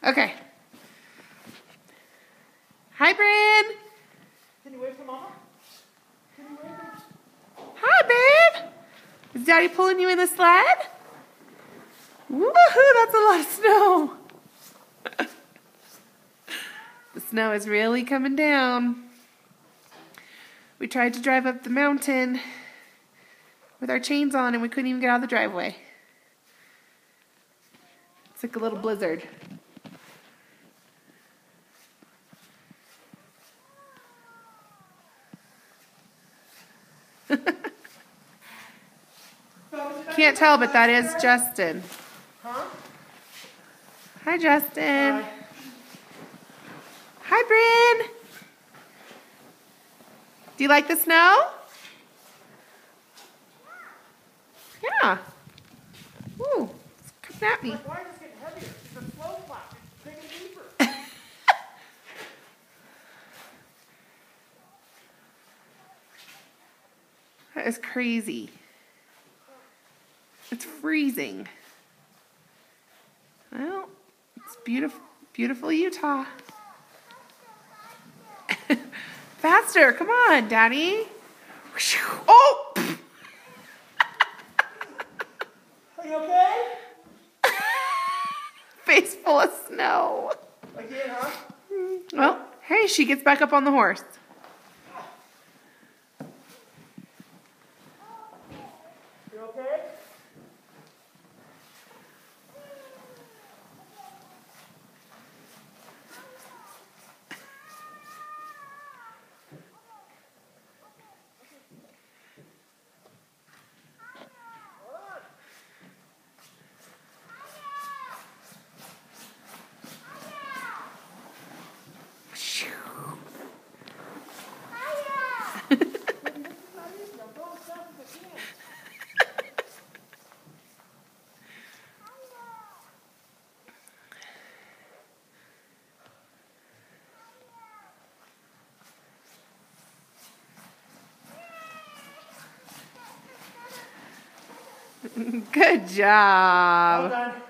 Okay. Hi, Bryn. Can you wait for Mama? Can you wait for... Hi, babe. Is Daddy pulling you in the sled? Woohoo, that's a lot of snow. The snow is really coming down. We tried to drive up the mountain with our chains on and we couldn't even get out of the driveway. It's like a little blizzard. Can't tell, but that is Justin. Huh? Hi, Justin. Hi. Hi, Bryn. Do you like the snow? Yeah. Ooh, it's coming at me. Why is it getting heavier? It's a slow clap. It's digging deeper. That is crazy. It's freezing. Well, it's beautiful, beautiful Utah. Faster, come on, Daddy. Oh! Are you okay? Face full of snow. Again, huh? Well, hey, she gets back up on the horse. You okay? Good job. Well done.